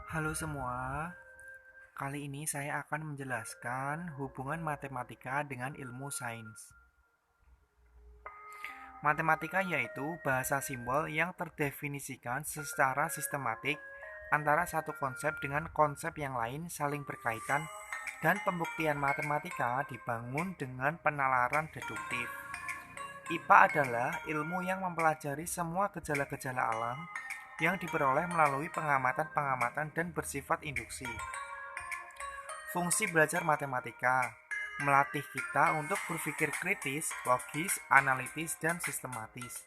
Halo semua, kali ini saya akan menjelaskan hubungan matematika dengan ilmu sains. Matematika yaitu bahasa simbol yang terdefinisikan secara sistematik antara satu konsep dengan konsep yang lain saling berkaitan dan pembuktian matematika dibangun dengan penalaran deduktif. IPA adalah ilmu yang mempelajari semua gejala-gejala alam yang diperoleh melalui pengamatan-pengamatan dan bersifat induksi. Fungsi belajar matematika melatih kita untuk berpikir kritis, logis, analitis, dan sistematis,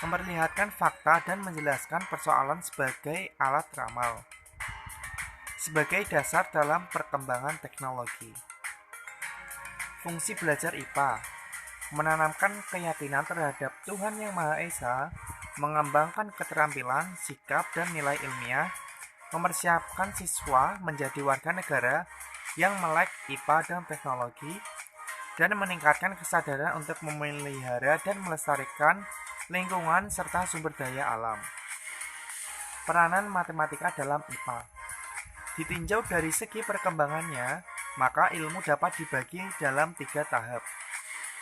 memperlihatkan fakta dan menjelaskan persoalan sebagai alat ramal, sebagai dasar dalam perkembangan teknologi. Fungsi belajar IPA menanamkan keyakinan terhadap Tuhan Yang Maha Esa, mengembangkan keterampilan, sikap, dan nilai ilmiah, mempersiapkan siswa menjadi warga negara yang melek IPA dan teknologi, dan meningkatkan kesadaran untuk memelihara dan melestarikan lingkungan serta sumber daya alam. Peranan matematika dalam IPA ditinjau dari segi perkembangannya, maka ilmu dapat dibagi dalam 3 tahap,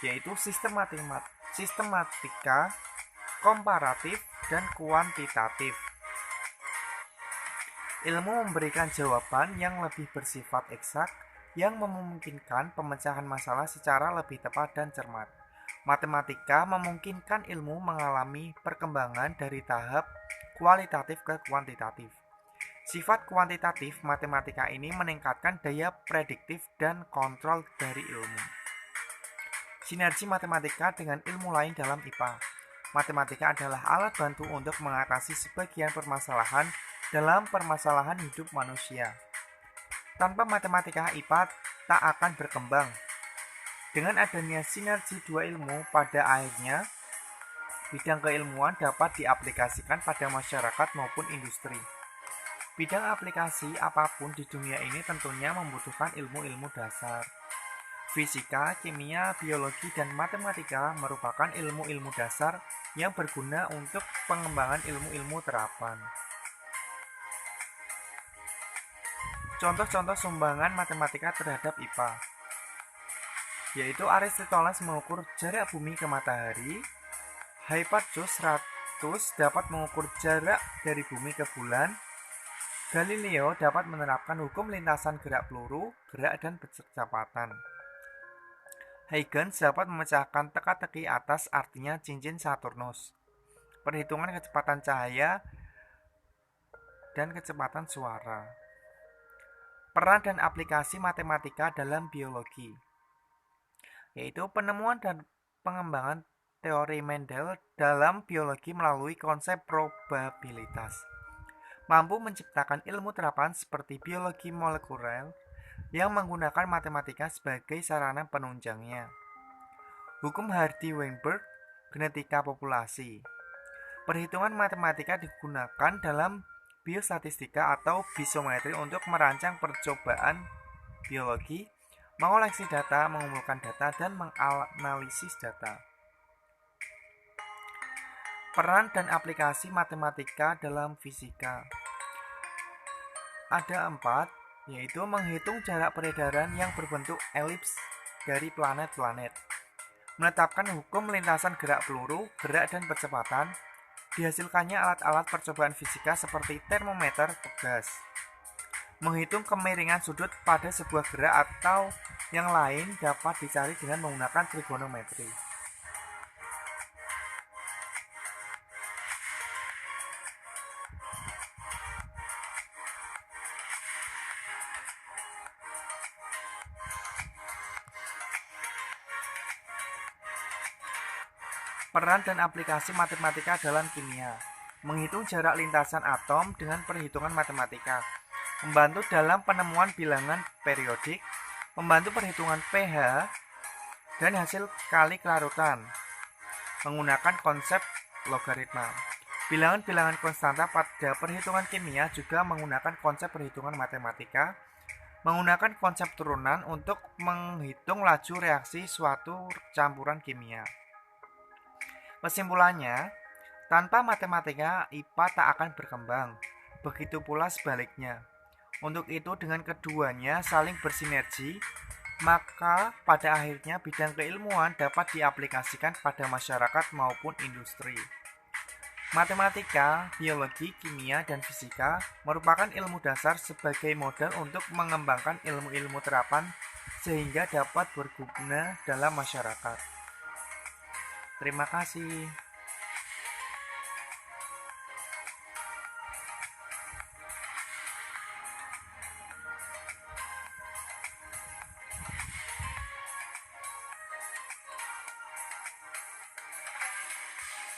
yaitu sistematika, komparatif, dan kuantitatif. Ilmu memberikan jawaban yang lebih bersifat eksak yang memungkinkan pemecahan masalah secara lebih tepat dan cermat. Matematika memungkinkan ilmu mengalami perkembangan dari tahap kualitatif ke kuantitatif. Sifat kuantitatif matematika ini meningkatkan daya prediktif dan kontrol dari ilmu. Sinergi matematika dengan ilmu lain dalam IPA. Matematika adalah alat bantu untuk mengatasi sebagian permasalahan dalam permasalahan hidup manusia. Tanpa matematika, IPA tak akan berkembang. Dengan adanya sinergi dua ilmu, pada akhirnya bidang keilmuan dapat diaplikasikan pada masyarakat maupun industri. Bidang aplikasi apapun di dunia ini tentunya membutuhkan ilmu-ilmu dasar. Fisika, kimia, biologi, dan matematika merupakan ilmu-ilmu dasar yang berguna untuk pengembangan ilmu-ilmu terapan. Contoh-contoh sumbangan matematika terhadap IPA, yaitu Aristoteles mengukur jarak bumi ke matahari, Hipparchus 100 dapat mengukur jarak dari bumi ke bulan, Galileo dapat menerapkan hukum lintasan gerak peluru, gerak dan kecepatan. Huygens dapat memecahkan teka-teki atas artinya cincin Saturnus, perhitungan kecepatan cahaya, dan kecepatan suara. Peran dan aplikasi matematika dalam biologi, yaitu penemuan dan pengembangan teori Mendel dalam biologi melalui konsep probabilitas, mampu menciptakan ilmu terapan seperti biologi molekuler yang menggunakan matematika sebagai sarana penunjangnya. Hukum Hardy-Weinberg, genetika populasi. Perhitungan matematika digunakan dalam biostatistika atau bisometri untuk merancang percobaan biologi, mengoleksi data, mengumpulkan data, dan menganalisis data. Peran dan aplikasi matematika dalam fisika ada 4, yaitu menghitung jarak peredaran yang berbentuk elips dari planet-planet, menetapkan hukum lintasan gerak peluru, gerak dan percepatan, dihasilkannya alat-alat percobaan fisika seperti termometer pegas, menghitung kemiringan sudut pada sebuah gerak atau yang lain dapat dicari dengan menggunakan trigonometri. Peran dan aplikasi matematika dalam kimia. Menghitung jarak lintasan atom dengan perhitungan matematika. Membantu dalam penemuan bilangan periodik. Membantu perhitungan pH dan hasil kali kelarutan. Menggunakan konsep logaritma. Bilangan-bilangan konstanta pada perhitungan kimia juga menggunakan konsep perhitungan matematika. Menggunakan konsep turunan untuk menghitung laju reaksi suatu campuran kimia. Kesimpulannya, tanpa matematika, IPA tak akan berkembang. begitu pula sebaliknya. Untuk itu, dengan keduanya saling bersinergi, maka pada akhirnya bidang keilmuan dapat diaplikasikan pada masyarakat maupun industri. Matematika, biologi, kimia, dan fisika merupakan ilmu dasar sebagai modal untuk mengembangkan ilmu-ilmu terapan sehingga dapat berguna dalam masyarakat. Terima kasih.